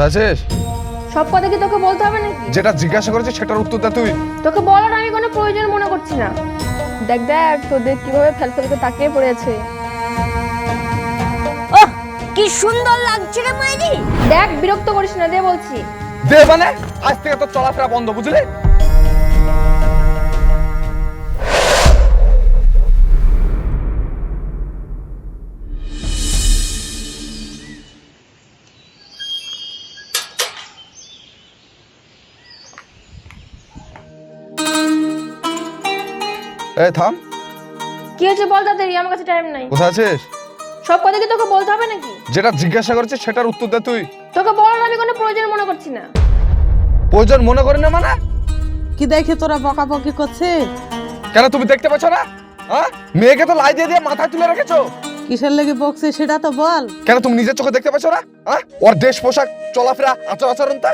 কোথায় আছিস? সব কথা কি তোকে বলতে হবে নাকি? যেটা জিজ্ঞাসা করেছিস সেটার উত্তর দে তুই। তোকে বলার আমি কোনো প্রয়োজন মনে করছি না। দেখ দেখ তোদের কিভাবে ফেল করে তাকিয়ে পড়েছে। ওহ কি সুন্দর লাগছে রে মাইরি। দেখ বিরক্ত করিস না, দে বলছি। দে মানে আজ থেকে তোর চলাফেরা বন্ধ, বুঝলি? এই থাম। কি হয়েছে বল তাড়াতাড়ি, আমার কাছে টাইম নাই। কোথায় আছিস? সব কথা কি তোকে বলতে হবে নাকি? যেটা জিজ্ঞাসা করেছিস সেটার উত্তর দে তুই। তোকে বলার আমি কোনো প্রয়োজন মনে করছি না। প্রয়োজন মনে করি না মানে? কি দেখে তোরা বকাবকি করছে? কেন তুমি দেখতে পাচ্ছ না? হ্যাঁ, মেয়েকে তো লাই দিয়ে দিয়ে মাথায় তুলে রেখেছো। কিসের লেগে বকছে সেটা তো বল। কেন তুমি নিজের চোখে দেখতে পাচ্ছ না? হ্যাঁ, ওর দেশ পোশাক চলাফেরা আচার আচরণটা।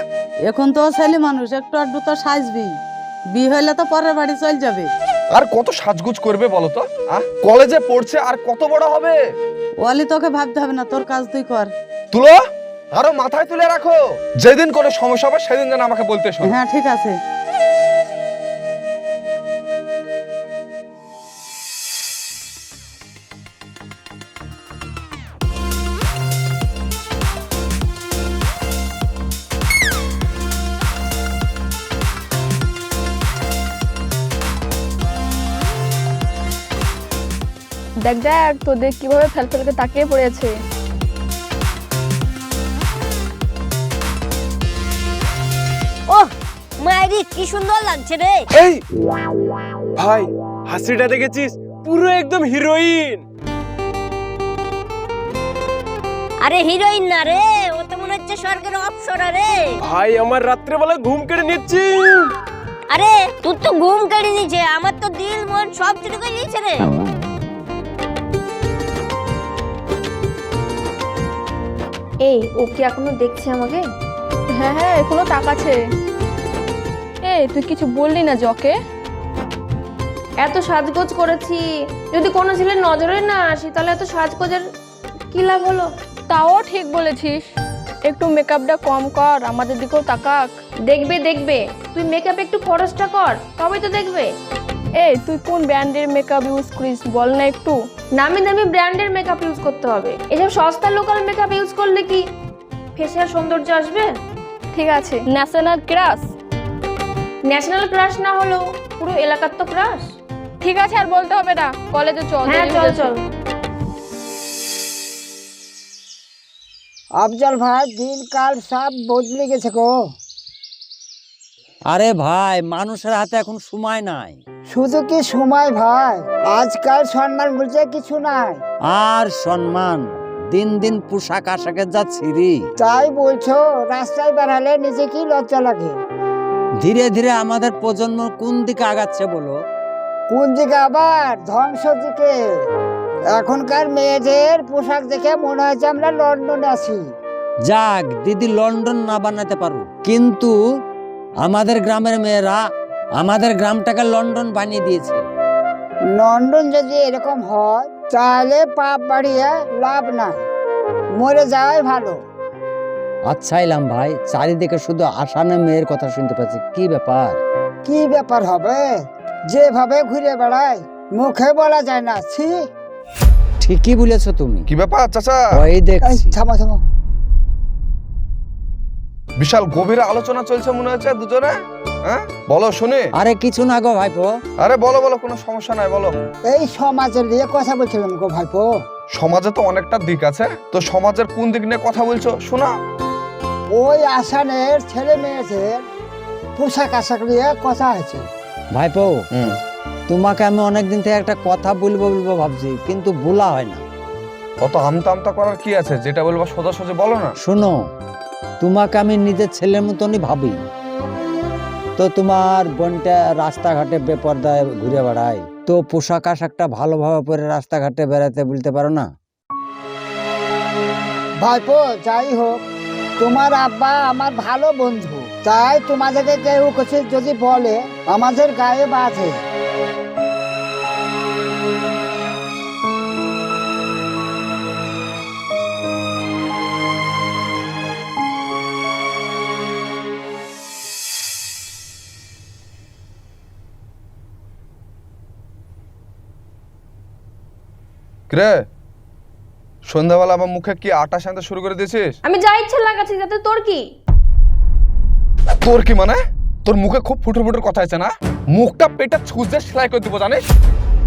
এখন তো ছেলে মানুষ, একটু আধটু তো সাজবি। বিয়ে হইলে তো পরের বাড়ি চল যাবে। আর কত সাজগুজ করবে বলো তো? কলেজে পড়ছে আর কত বড় হবে। ওয়ালি তোকে ভাবতে হবে না, তোর কাজ তুই কর। তুলো আরো মাথায় তুলে রাখো, যেদিন কোনো সমস্যা হবে সেদিন যেন আমাকে বলতে শোনো। হ্যাঁ ঠিক আছে। দেখ দেখ তোদের কিভাবে ফেল করে তাকিয়ে পড়েছে। ওহ মাইরি কি সুন্দর লাগছে রে। এই ভাই, হাসিটা দেখেছিস? পুরো একদম হিরোইন। আরে হিরোইন না রে, ও তো মনে হচ্ছে স্বর্গের অপ্সরা রে। ভাই আমার রাত্রেবেলা ঘুম কেড়ে নিচ্ছি। আরে তোর তো ঘুম কেড়ে নিয়েছে, আমার তো দিল মন সব চুরি করে নিয়েছে রে। এই ও কি এখনো দেখছে আমাকে? হ্যাঁ হ্যাঁ এখনো তাকাচ্ছে। এই তুই কিছু বললি না জকে? এত সাজগোজ করেছি, যদি কোনো ছেলের নজরে না আসি তাহলে এত সাজগোজের কি লাভ হলো? তাও ঠিক বলেছিস, একটু মেকআপটা কম কর, আমাদের দিকেও তাকাক। দেখবে দেখবে, তুই মেকআপ একটু খরচটা কর, তবেই তো দেখবে। এই তুই কোন ব্র্যান্ডের মেকআপ ইউজ করিস বল না একটু? নামি দামি ব্র্যান্ডের মেকআপ ইউজ করতে হবে, এসব সস্তা লোকাল মেকআপ ইউজ করলে কি ফেসের সৌন্দর্য আসবে? ঠিক আছে, ন্যাশনাল ক্রাশ। ন্যাশনাল ক্রাশ না হলো পুরো এলাকার তো ক্রাশ। ঠিক আছে আর বলতে হবে না, কলেজে চল। হ্যাঁ চল চল। আফজাল ভাই, দিনকাল সব বদলে গেছে গো। আরে ভাই, মানুষের হাতে এখন সময় নাই। শুধু কি সময় ভাই, আজকাল সম্মান বলতে কিছু নাই। আর সম্মান দিন দিন পোশাক আশাকের যা ছিঁড়ি। তাই বলছো, রাস্তায় বেড়ালে নিজে কি লজ্জা লাগে। ধীরে ধীরে আমাদের প্রজন্ম কোন দিকে আগাচ্ছে বলো? কোন দিকে আবার? ধ্বংস দিকে। এখনকার মেয়েদের পোশাক দেখে মনে হচ্ছে আমরা লন্ডনে আছি। যাক দিদি, লন্ডন না বানাতে পারো, কিন্তু আমাদের গ্রামের মেয়েরা আমাদের গ্রামটাকে লন্ডন বানিয়ে দিয়েছে। লন্ডন যদি এরকম হয় তাহলে পাপ বাড়িয়ে লাভ নাই, মরে যাওয়াই ভালো। আচ্ছা এলাম ভাই, চারিদিকে শুধু আসানে মেয়ের কথা শুনতে পাচ্ছি, কি ব্যাপার? কি ব্যাপার হবে? যেভাবে ঘুরে বেড়ায় মুখে বলা যায় না। ছি। ঠিকই বলেছো তুমি। কি ব্যাপার চাচা? ওই এই দেখছি। থামো থামো। বিশাল গভীর আলোচনা চলছে মনে হচ্ছে দুজনে। হ্যাঁ বলো শুনি। আরে কিছু না গো ভাইপো। আরে বলো বলো, কোনো সমস্যা নাই, বলো। এই সমাজের নিয়ে কথা বলছিলাম গো ভাইপো। সমাজে তো অনেকটা দিক আছে, তো সমাজের কোন দিক নিয়ে কথা বলছো শোনা। ওই আসানের ছেলে মেয়েদের পোশাক আশাক নিয়ে কথা আছে। ভাইপো, তোমাকে আমি অনেকদিন থেকে একটা কথা বলবো বলবো ভাবছি, কিন্তু বলা হয় না। অত আমতা আমতা করার কি আছে, যেটা বলবো সোজাসুজি বলো না। শোনো, তোমাকে আমি নিজের ছেলের মতনই ভাবি। তো তোমার বোনটা রাস্তাঘাটে বেপরদায় ঘুরে বেড়ায়, তো পোশাক আশাকটা ভালোভাবে পরে রাস্তাঘাটে বেড়াতে বলতে পারো না? ভাইপো যাই হোক, তোমার আব্বা আমার ভালো বন্ধু, তাই তোমাদেরকে কেউ কিছু যদি বলে আমাদের গায়ে বাঁধে। রে সন্ধ্যাবেলা আমার মুখে কি আটা সানতে শুরু করে দিয়েছিস? আমি যা ইচ্ছা লাগাচ্ছি, তাতে তোর কি? তোর কি মানে? তোর মুখে খুব ফুটুর ফুটুর কথা আছে না? মুখটা পেটে ছুঁচে সেলাই করে দিব জানিস?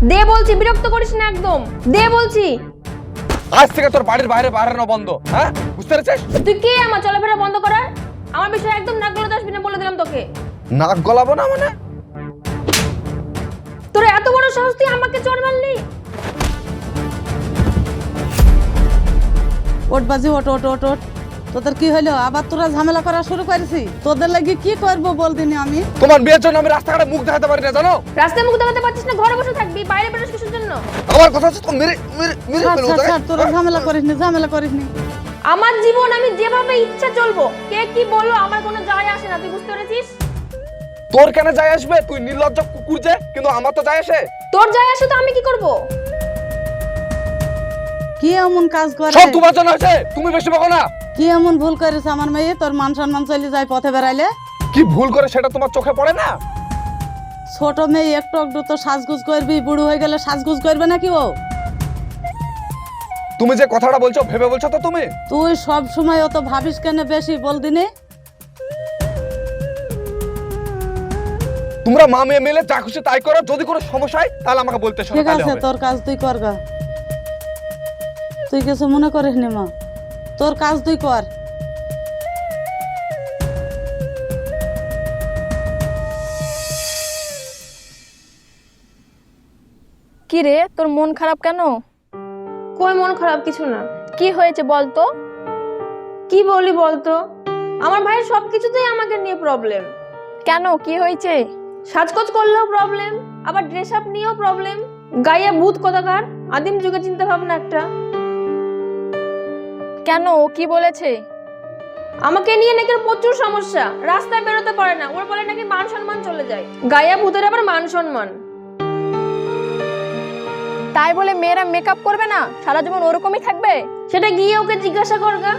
দে বলছি, বিরক্ত করিস না একদম। দে বলছি। আজ থেকে তোর বাড়ির বাইরে বাড়ানো বন্ধ, হ্যাঁ বুঝতে পেরেছিস? তুই কে আমার চলাফেরা বন্ধ করার? আমার বিষয়ে একদম নাক গলাতে আসবি না বলে দিলাম তোকে। নাক গলাবো না মানে? তোর এত বড় সাহস, তুই আমাকে চড় মারলি? ওট বাজি, ওট ওট ওট ওট। তোদের কি হলো? আবার তোরা ঝামেলা করা শুরু করেছি? তোদের লাগি কি করবো বলদিনি আমি? তোমার বিয়ের জন্য আমি রাস্তাঘাটে মুখ দেখাতে পারি না জানো? রাস্তায় মুখ দেখাতে পারছিস না, ঘরে বসে থাকবি, বাইরে বেরোস কিসের জন্য? আমার কথা হচ্ছে তো মেরে মেরে মেরে ছাড়, ফেলবো ছাড়, তোকে। ছাড়, তোরা ঝামেলা করিসনি, ঝামেলা করিসনি। আমার জীবন আমি যেভাবে ইচ্ছা চলবো, কে কি বললো আমার কোনো যায় আসে না, তুই বুঝতে পেরেছিস? তোর কেন যায় আসবে? তুই নির্লজ্জ কুকুর যে, কিন্তু আমার তো যায় আসে। তোর যায় আসে তো আমি কি করব? কি এমন কাজ করে? সব তোমার জন্য হয়েছে, তুমি বেশি বকো না। কি এমন ভুল করেছে আমার মেয়ে? তোর মান সম্মান চলে যায় পথে বেড়াইলে? কি ভুল করে সেটা তোমার চোখে পড়ে না? ছোট মেয়ে একটু একটু তো সাজগুজ করবি, বুড়ো হয়ে গেলে সাজগুজ করবে নাকি ও? তুমি যে কথাটা বলছো ভেবে বলছো তো তুমি? তুই সব সময় অত ভাবিস কেন বেশি বল দিনে? তোমরা মা মেয়ে মিলে যা খুশি তাই করো, যদি কোনো সমস্যা হয় তাহলে আমাকে বলতে শোনো, ঠিক তাহলে আছে, হবে। তোর কাজ তুই কর গা। তুই কিছু মনে করিস নি মা, তোর কাজ তুই কর। কি রে, তোর মন খারাপ কেন? কই মন খারাপ কিছু না। কি হয়েছে বলতো? কি বলি বলতো? আমার ভাইয়ের সবকিছুতেই আমাকে নিয়ে প্রবলেম। কেন, কি হয়েছে? সাজগোজ করলেও প্রবলেম, আবার ড্রেস আপ নিয়েও প্রবলেম। গায়ে ভূত কোথাকার, আদিম যুগে চিন্তা ভাবনা একটা। কেন, ও কি বলেছে? আমাকে নিয়ে নাকি ওর প্রচুর সমস্যা, রাস্তায় বেরোতে পারে না, ওর বলে নাকি মান সম্মান চলে যায়। গায়ে ভূতের আবার মান সম্মান। তাই বলে মেয়েরা মেকআপ করবে না, সারা জীবন ওরকমই থাকবে? সেটা গিয়ে ওকে জিজ্ঞাসা করগা।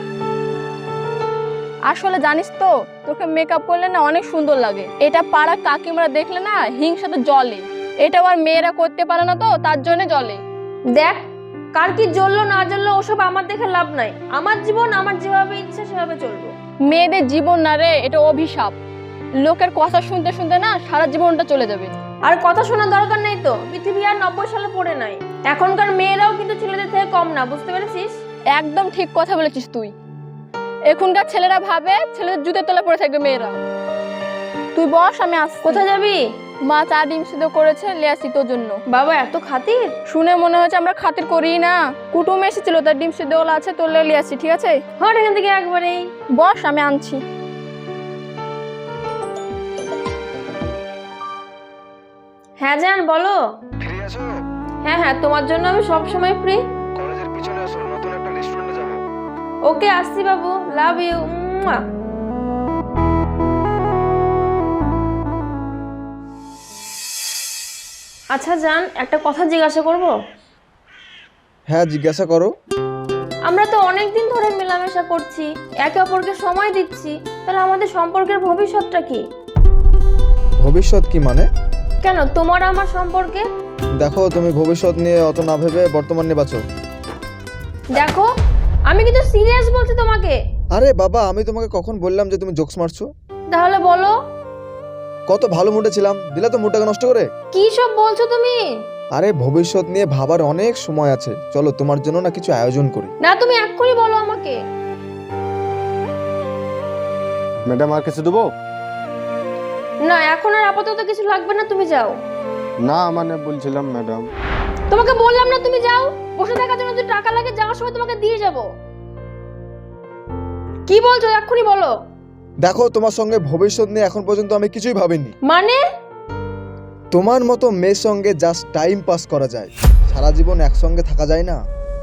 আসলে জানিস তো, তোকে মেকআপ করলে না অনেক সুন্দর লাগে। এটা পাড়া কাকিমারা দেখলে না হিংসাতে জ্বলে। এটা আর মেয়েরা করতে পারে না তো, তার জন্য জ্বলে। দেখ, কার কি জ্বললো না জ্বললো ওসব আমার দেখে লাভ নাই। আমার জীবন আমার যেভাবে ইচ্ছা সেভাবে চলবো। মেয়েদের জীবন না রে, এটা অভিশাপ। লোকের কথা শুনতে শুনতে না সারা জীবনটা চলে যাবে। আর কথা শোনার দরকার নেই তো, পৃথিবী আর 90 সালে পড়ে নাই। এখনকার মেয়েরাও কিন্তু ছেলেদের থেকে কম না, বুঝতে পেরেছিস? একদম ঠিক কথা বলেছিস তুই। এখনকার ছেলেরা ভাবে ছেলেদের জুতের তলায় পড়ে থাকবে মেয়েরা। তুই বস, আমি আসছি। কোথায় যাবি? মা চা ডিম সিদ্ধ করেছে, লিয়াসি তোর জন্য। বাবা এত খাতির? শুনে মনে হচ্ছে আমরা খাতির করি না। কুটুম এসেছিল, তার ডিম সিদ্ধ গুলো আছে, তোর লিয়াসি, ঠিক আছে? হ্যাঁ, এখান থেকে একবারেই বস, আমি আনছি। হ্যাঁ জান, বলো। ফ্রি আছো? হ্যাঁ হ্যাঁ, তোমার জন্য আমি সব সময় ফ্রি। কলেজের পিছনে আসো, নতুন একটা রেস্টুরেন্টে যাব। ওকে, আসছি বাবু, লাভ ইউ। আচ্ছা জান, একটা কথা জিজ্ঞাসা করব? হ্যাঁ জিজ্ঞাসা করো। আমরা তো অনেকদিন ধরে মেলামেশা করছি, একে অপরকে সময় দিচ্ছি, তাহলে আমাদের সম্পর্কের ভবিষ্যৎটা কি? ভবিষ্যৎ কি মানে? কেন, তোমার আমার সম্পর্কে? দেখো, তুমি ভবিষ্যৎ নিয়ে অত না ভেবে বর্তমান নিয়ে বাঁচো। দেখো, আমি কিন্তু সিরিয়াস বলছি তোমাকে। আরে বাবা, আমি তোমাকে কখন বললাম যে তুমি জোকস মারছো? তাহলে বলো। কত ভালো মুডে ছিলাম, দিলা তো মুডটাকে নষ্ট করে। কি সব বলছো তুমি? আরে ভবিষ্যৎ নিয়ে ভাবার অনেক সময় আছে, চলো তোমার জন্য না কিছু আয়োজন করি। না, তুমি এক্ষুনি বলো আমাকে। ম্যাডাম আর কিছু দেবো? না, এখন আর আপাতত কিছু লাগবে না, তুমি যাও। না মানে বলছিলাম ম্যাডাম। তোমাকে বললাম না তুমি যাও। বসে থাকার জন্য যদি টাকা লাগে, যাওয়ার সময় তোমাকে দিয়ে যাব। কি বলছো, এক্ষুনি বলো। দেখো, তোমার সঙ্গে ভবিষ্যৎ নিয়ে এখন পর্যন্ত আমি কিছুই ভাবিনি। মানে? তোমার মতো মেয়ের সঙ্গে জাস্ট টাইম পাস করা যায়, সারা জীবন একসঙ্গে থাকা যায় না।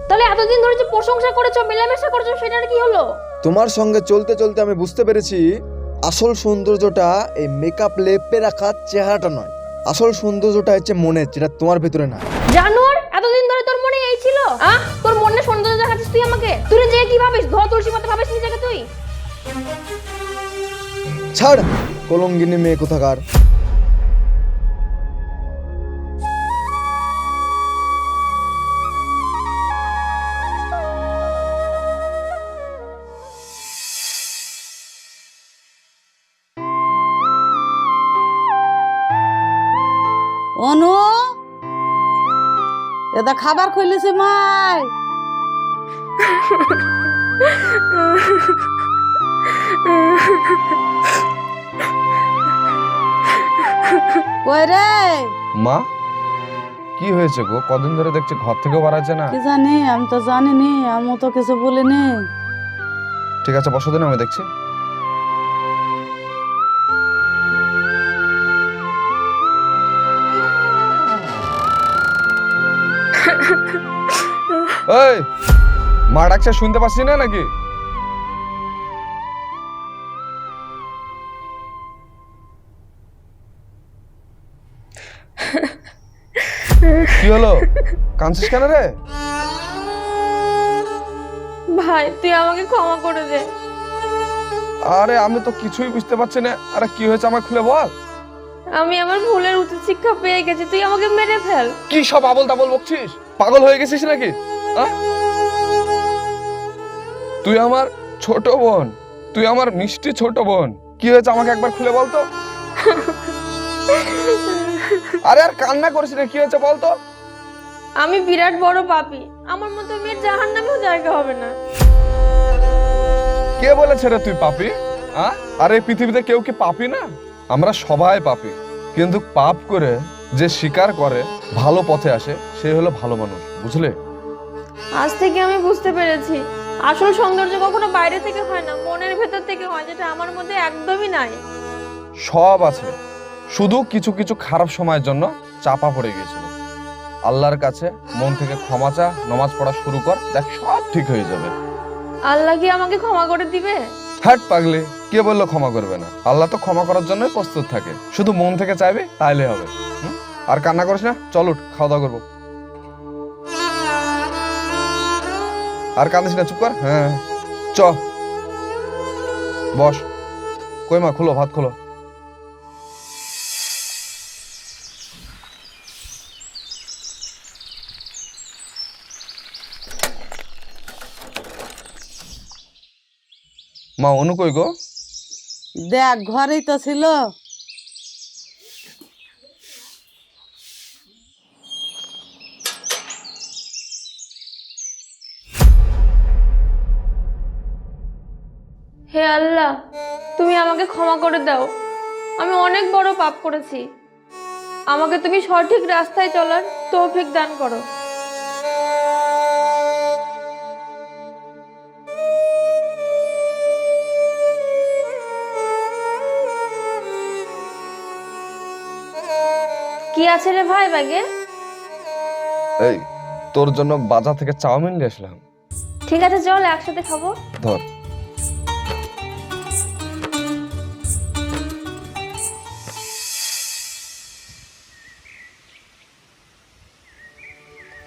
তাহলে এতদিন ধরে যে প্রশংসা করেছো, মেলামেশা করেছো, সেটার কি হলো? তোমার সঙ্গে চলতে চলতে আমি বুঝতে পেরেছি আসল সৌন্দর্যটা এই মেকআপ লেপে রাখা চেহারাটা নয়, আসল সৌন্দর্যটা হচ্ছে মনে, যেটা তোমার ভিতরে না। জানোয়ার, এতদিন ধরে তোর মনে এই ছিল? তোর মনে সৌন্দর্য দেখাচ্ছিস তুই আমাকে? তুই যে কি ভাবিস, ধোয়া তুলসী পাতা ভাবিস নিজেকে তুই? ছাড়, কলঙ্গিনী মেয়ে কোথাকার। অনু, এটা খাবার খুলিছি মাই। কই রে? মা, কি হয়েছে গো? কদিন ধরে দেখছি ঘর থেকেও বাড়াচ্ছে না। কি জানি, আমি তো জানিনি, আমি তো কিছু বলিনি। ঠিক আছে, বসো দিন, আমি দেখছি। এই, মা ডাকছে, শুনতে পাচ্ছি না নাকি? কি হলো, কাঁদছিস কেন রে? ভাই তুই আমাকে ক্ষমা করে দে। আরে আমি তো কিছুই বুঝতে পারছি না। আরে কি হয়েছে আমাকে খুলে বল। আমি আমার ভুলের উচিত শিক্ষা পেয়ে গেছি, তুই আমাকে মেরে ফেল। কি সব আবল তাবল বকছিস? পাগল হয়ে গেছিস নাকি? তুই আমার ছোট বোন, তুই আমার মিষ্টি ছোট বোন। কি হয়েছে আমাকে একবার খুলে বলতো। আরে আর কান্না করিস না, কি হয়েছে বলতো। আমি বিরাট বড় পাপী, আমার মতো মেয়ের জাহান্নামেও জায়গা হবে না। কে বলেছে রে তুই পাপী? আরে পৃথিবীতে কেউ কি পাপী না? আমরা সবাই পাপী, কিন্তু পাপ করে যে স্বীকার করে ভালো পথে আসে সে হলো ভালো মানুষ, বুঝলে? আজ থেকে আমি বুঝতে পেরেছি, আসল সৌন্দর্য কখনো বাইরে থেকে হয় না, মনের ভেতর থেকে হয়, যেটা আমার মধ্যে একদমই নাই। সব আছে, শুধু কিছু কিছু খারাপ সময়ের জন্য চাপা পড়ে গিয়েছিল। আল্লাহর কাছে মন থেকে ক্ষমা চা, নামাজ পড়া শুরু কর, দেখ সব ঠিক হয়ে যাবে। আল্লাহ কি আমাকে ক্ষমা করে দিবে? হাট পাগলি, কে বললো ক্ষমা করবে না? আল্লাহ তো ক্ষমা করার জন্যই প্রস্তুত থাকে, শুধু মন থেকে চাইবে, তাইলে হবে। আর কান্না করিস না, চল উঠ, খাওয়া দাওয়া করবো। আর কাঁদিস না, চুপ কর। হ্যাঁ চ, বস। কই মা, খুলো, ভাত খুলো। মা, অনু কই গো? দেখ, ঘরেই তো ছিল। হে আল্লাহ, তুমি আমাকে ক্ষমা করে দাও, আমি অনেক বড় পাপ করেছি। আমাকে তুমি সঠিক রাস্তায় চলার তৌফিক দান করো। কি আছে রে ভাই ব্যাগে? এই, তোর জন্য বাজার থেকে চাউমিন নিয়ে আসলাম। ঠিক আছে, চল একসাথে খাবো। ধর।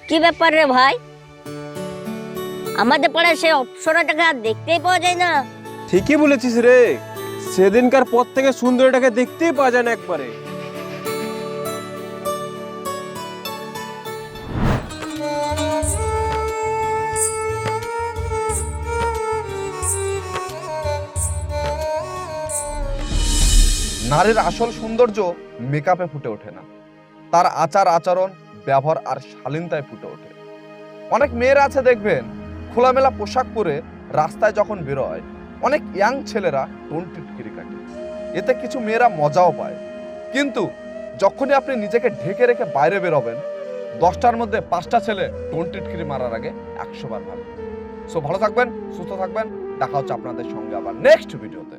কি ব্যাপার রে ভাই, আমাদের পাড়ায় সে অপ্সরাটাকে আর দেখতেই পাওয়া যায় না। ঠিকই বলেছিস রে, সেদিনকার পর থেকে সুন্দরীটাকে দেখতেই পাওয়া যায় না একবারে। নারীর আসল সৌন্দর্য মেকআপে ফুটে ওঠে না, তার আচার আচরণ, ব্যবহার আর শালীনতায় ফুটে ওঠে। অনেক মেয়েরা আছে দেখবেন, খোলামেলা পোশাক পরে রাস্তায় যখন বেরোয়, অনেক ইয়াং ছেলেরা টোন টিটকিরি কাটে, এতে কিছু মেয়েরা মজাও পায়। কিন্তু যখনই আপনি নিজেকে ঢেকে রেখে বাইরে বেরোবেন, 10টার মধ্যে 5টা ছেলে টোন টিটকিরি মারার আগে 100 বার ভাববেন। সো ভালো থাকবেন, সুস্থ থাকবেন, দেখা হচ্ছে আপনাদের সঙ্গে আবার নেক্সট ভিডিওতে।